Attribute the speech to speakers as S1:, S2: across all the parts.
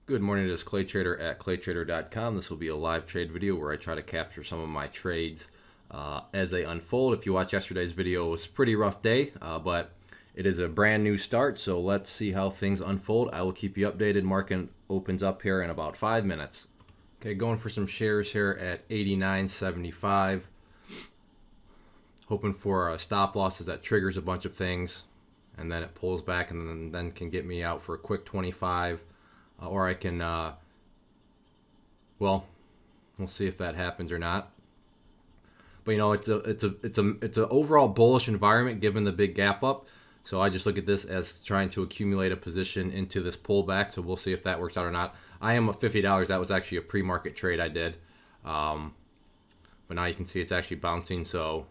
S1: Good morning, this is Clay Trader at claytrader.com. This will be a live trade video where I try to capture some of my trades as they unfold. If you watched yesterday's video, it was a pretty rough day, but it is a brand new start, so let's see how things unfold. I will keep you updated. Market opens up here in about 5 minutes. Okay, going for some shares here at 89.75. Hoping for stop losses that triggers a bunch of things, and then it pulls back and then can get me out for a quick 25. Or I can, well, we'll see if that happens or not. But you know, it's an overall bullish environment given the big gap up. So I just look at this as trying to accumulate a position into this pullback. So we'll see if that works out or not. I am at $50. That was actually a pre-market trade I did, but now you can see it's actually bouncing. So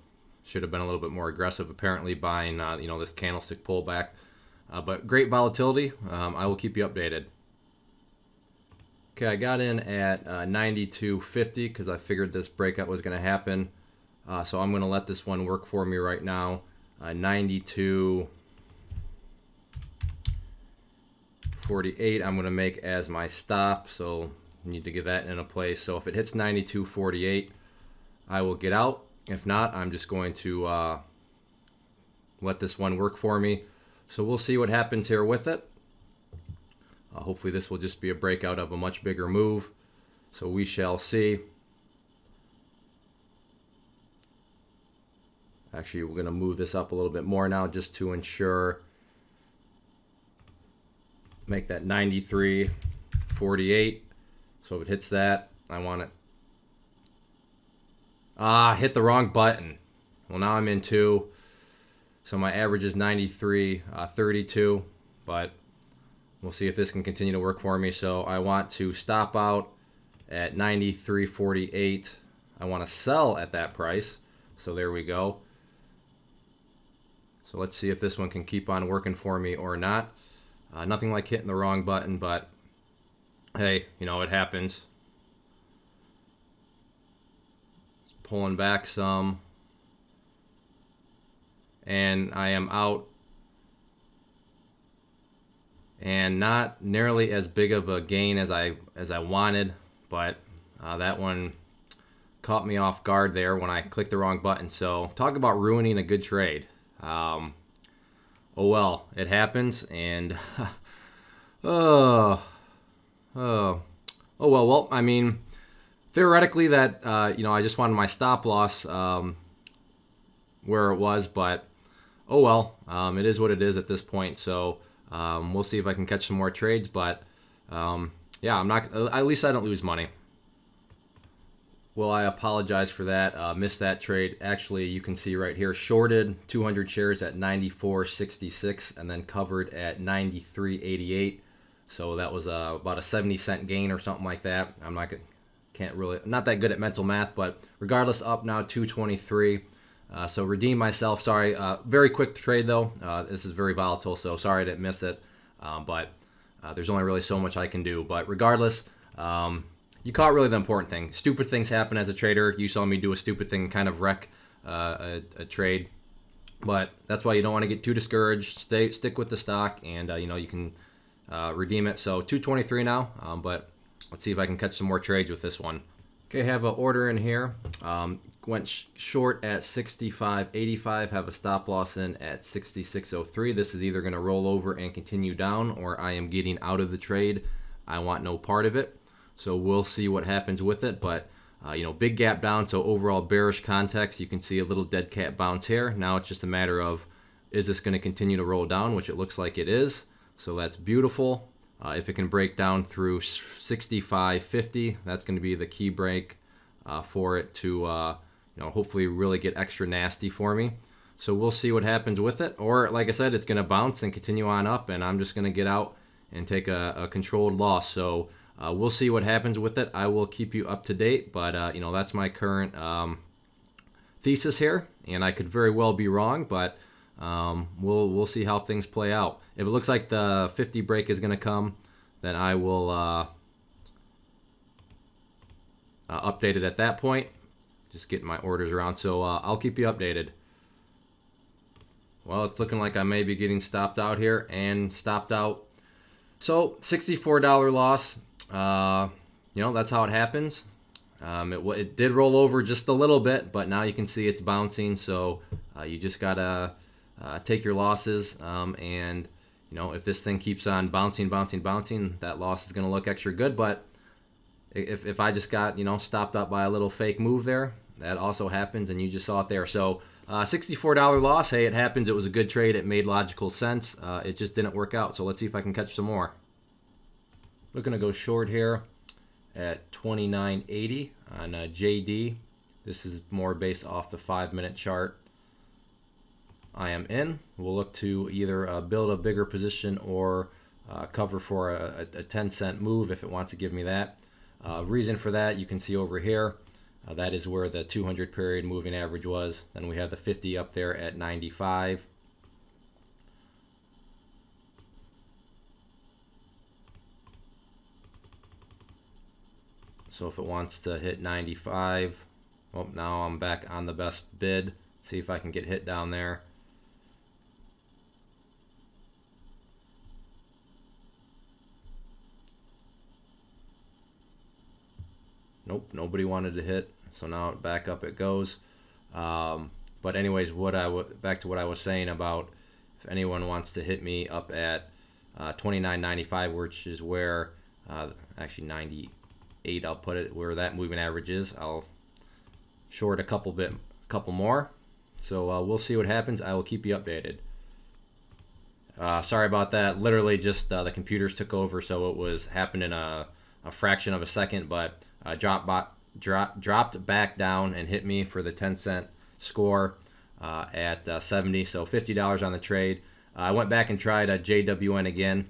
S1: should have been a little bit more aggressive. Apparently buying, you know, this candlestick pullback. But great volatility. I will keep you updated. Okay, I got in at 92.50 because I figured this breakout was going to happen. So I'm going to let this one work for me right now. 92.48 I'm going to make as my stop. So I need to get that in a place. So if it hits 92.48, I will get out. If not, I'm just going to let this one work for me. So we'll see what happens here with it. Hopefully this will just be a breakout of a much bigger move. So we shall see. Actually, we're going to move this up a little bit more now just to ensure. Make that 93.48. So if it hits that, I want it. Hit the wrong button. Well, now I'm in 2. So my average is 93.32. But we'll see if this can continue to work for me. So I want to stop out at 93.48. I want to sell at that price. So there we go. So let's see if this one can keep on working for me or not. Nothing like hitting the wrong button, but hey, you know, it happens. It's pulling back some. And I am out. And not nearly as big of a gain as I wanted, but that one caught me off guard there when I clicked the wrong button. So talk about ruining a good trade. Oh well, it happens, and oh well. I mean, theoretically, that you know, I just wanted my stop loss where it was, but oh well, it is what it is at this point. So. We'll see if I can catch some more trades, but yeah, I'm not. At least I don't lose money. Well, I apologize for that. Missed that trade. Actually, you can see right here, shorted 200 shares at 94.66 and then covered at 93.88. So that was about a 70-cent gain or something like that. I'm not that good at mental math, but regardless, up now 223. So redeem myself. Sorry, very quick trade though. This is very volatile, so sorry I didn't miss it. But there's only really so much I can do. But regardless, you caught really the important thing. Stupid things happen as a trader. You saw me do a stupid thing and kind of wreck a trade. But that's why you don't want to get too discouraged. Stick with the stock, and you know, you can redeem it. So 223 now, but let's see if I can catch some more trades with this one. Okay, have an order in here. Went short at 65.85. Have a stop loss in at 66.03. This is either going to roll over and continue down, or I am getting out of the trade. I want no part of it. So we'll see what happens with it. But you know, big gap down. So overall bearish context. You can see a little dead cat bounce here. Now it's just a matter of, is this going to continue to roll down, which it looks like it is. So that's beautiful. If it can break down through 65.50, that's going to be the key break for it to, you know, hopefully really get extra nasty for me. So we'll see what happens with it. Or, like I said, it's going to bounce and continue on up, and I'm just going to get out and take a controlled loss. So we'll see what happens with it. I will keep you up to date, but, you know, that's my current thesis here, and I could very well be wrong, but we'll see how things play out. If it looks like the 50 break is going to come, then I will update it at that point. Just getting my orders around, so I'll keep you updated. Well, it's looking like I may be getting stopped out here and stopped out So $64 loss. That's how it happens. It did roll over just a little bit, but now you can see it's bouncing. So you just gotta take your losses. And if this thing keeps on bouncing, that loss is gonna look extra good. But if I just got stopped up by a little fake move there, that also happens, and you just saw it there. So $64 loss. Hey, it happens. It was a good trade. It made logical sense. It just didn't work out. So let's see if I can catch some more. Looking to go short here at 29.80 on JD. This is more based off the 5-minute chart. I am in. We'll look to either build a bigger position or cover for a 10-cent move if it wants to give me that. Reason for that, you can see over here. That is where the 200 period moving average was. Then we have the 50 up there at 95. So if it wants to hit 95, well, now I'm back on the best bid. See if I can get hit down there. Nope, nobody wanted to hit. So now back up it goes. But anyways, back to what I was saying about if anyone wants to hit me up at 29.95, which is where actually 98. I'll put it where that moving average is. I'll short a couple more. So we'll see what happens. I will keep you updated. Sorry about that. Literally just the computers took over, so it was happened in a fraction of a second, but dropped back down and hit me for the 10-cent score at 70. So $50 on the trade. I went back and tried a JWN again,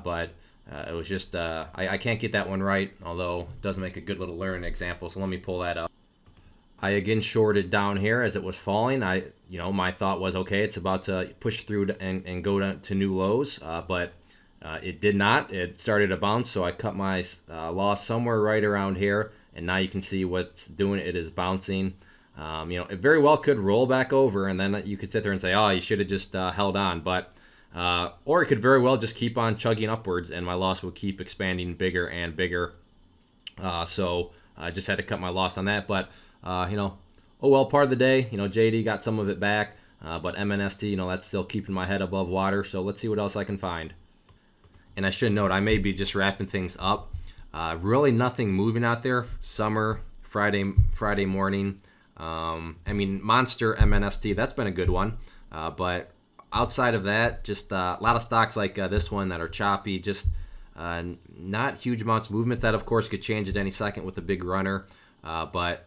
S1: but it was just I can't get that one right, although it does make a good little learning example. So let me pull that up. I again shorted down here as it was falling. My thought was, okay, it's about to push through and go to new lows, but it did not. It started to bounce, so I cut my loss somewhere right around here, and now you can see what's doing. It is bouncing. It very well could roll back over, and then you could sit there and say, oh, you should have just held on, but or it could very well just keep on chugging upwards, and my loss would keep expanding bigger and bigger. So I just had to cut my loss on that, but oh well, part of the day. JD got some of it back, but MNST, that's still keeping my head above water. So let's see what else I can find. And I should note, I may be just wrapping things up. Really nothing moving out there. Summer, Friday morning. Monster MNST, that's been a good one. But outside of that, just a lot of stocks like this one that are choppy. Just not huge amounts of movements. That, of course, could change at any second with a big runner. But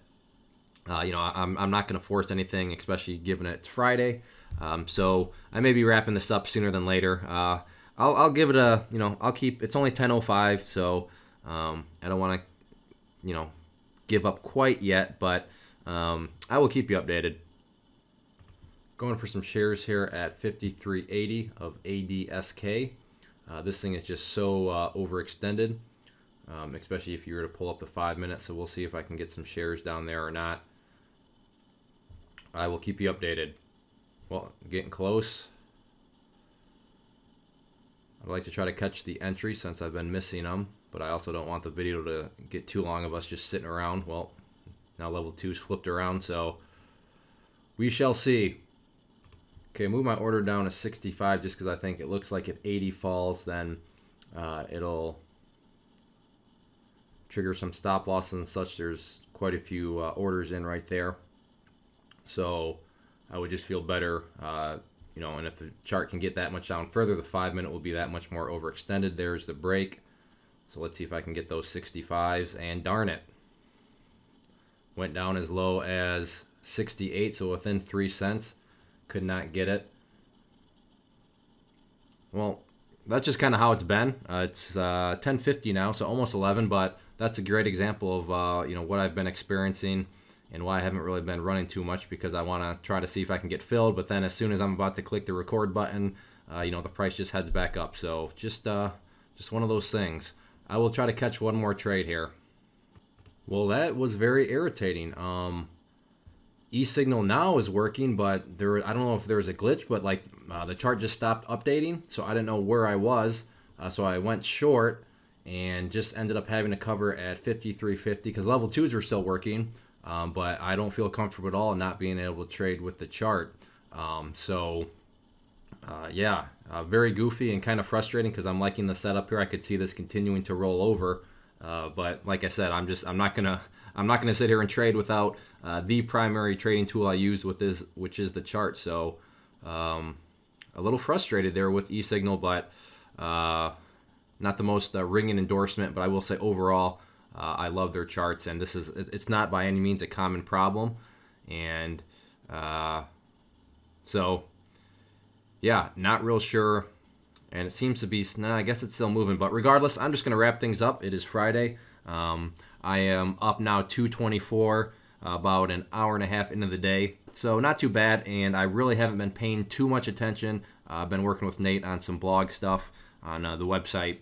S1: I'm not going to force anything, especially given it's Friday. So I may be wrapping this up sooner than later. I'll give it a, I'll keep, it's only 10:05, so I don't want to, give up quite yet, but I will keep you updated. Going for some shares here at 53.80 of ADSK. This thing is just so overextended, especially if you were to pull up the 5 minutes, so we'll see if I can get some shares down there or not. I will keep you updated. Well, getting close. I'd like to try to catch the entry since I've been missing them, but I also don't want the video to get too long of us just sitting around. Well, now level 2's flipped around, so we shall see. Okay, move my order down to 65 just because I think it looks like if 80 falls, then it'll trigger some stop losses and such. There's quite a few orders in right there, so I would just feel better. And if the chart can get that much down further, the 5 minute will be that much more overextended. There's the break. So let's see if I can get those 65s, and darn it. Went down as low as 68, so within 3 cents. Could not get it. Well, that's just kind of how it's been. It's 10:50 now, so almost 11, but that's a great example of what I've been experiencing and why I haven't really been running too much, because I want to try to see if I can get filled, but then as soon as I'm about to click the record button, the price just heads back up. So just one of those things. I will try to catch one more trade here. Well, that was very irritating. E-signal now is working, but I don't know if there was a glitch, but the chart just stopped updating, so I didn't know where I was. So I went short and just ended up having to cover at 53.50 because level 2s are still working, but I don't feel comfortable at all not being able to trade with the chart. Yeah, very goofy and kind of frustrating because I'm liking the setup here. I could see this continuing to roll over, but like I said, I'm not gonna sit here and trade without the primary trading tool I use with this, which is the chart. So a little frustrated there with eSignal, but not the most ringing endorsement. But I will say overall, I love their charts, and it's not by any means a common problem, and so. Yeah, not real sure. And it seems to be, nah, I guess it's still moving. But regardless, I'm just going to wrap things up. It is Friday. I am up now 2:24, about an hour and a half into the day. So not too bad. And I really haven't been paying too much attention. I've been working with Nate on some blog stuff on the website.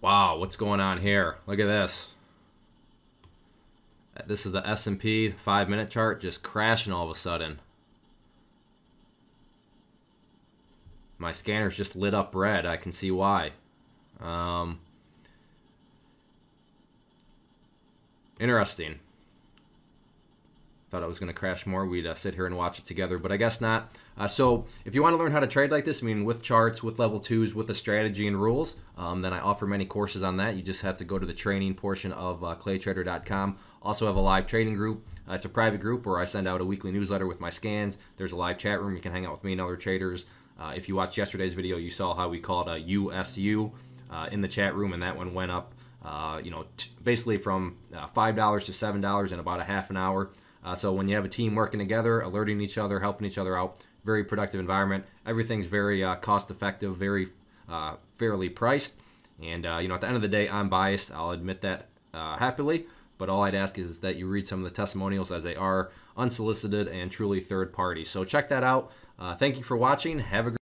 S1: Wow, what's going on here? Look at this. This is the S&P 5-minute chart just crashing all of a sudden. My scanner's just lit up red. I can see why. Interesting. Thought it was going to crash more. We'd sit here and watch it together, but I guess not. So if you want to learn how to trade like this, I mean, with charts, with level 2s, with the strategy and rules, then I offer many courses on that. You just have to go to the training portion of claytrader.com. Also have a live trading group. It's a private group where I send out a weekly newsletter with my scans. There's a live chat room. You can hang out with me and other traders. If you watched yesterday's video, you saw how we called a USU in the chat room, and that one went up, basically from $5 to $7 in about a half an hour. So when you have a team working together, alerting each other, helping each other out, very productive environment. Everything's very cost effective, very fairly priced. And, at the end of the day, I'm biased. I'll admit that happily. But all I'd ask is that you read some of the testimonials as they are unsolicited and truly third party. So check that out. Thank you for watching. Have a great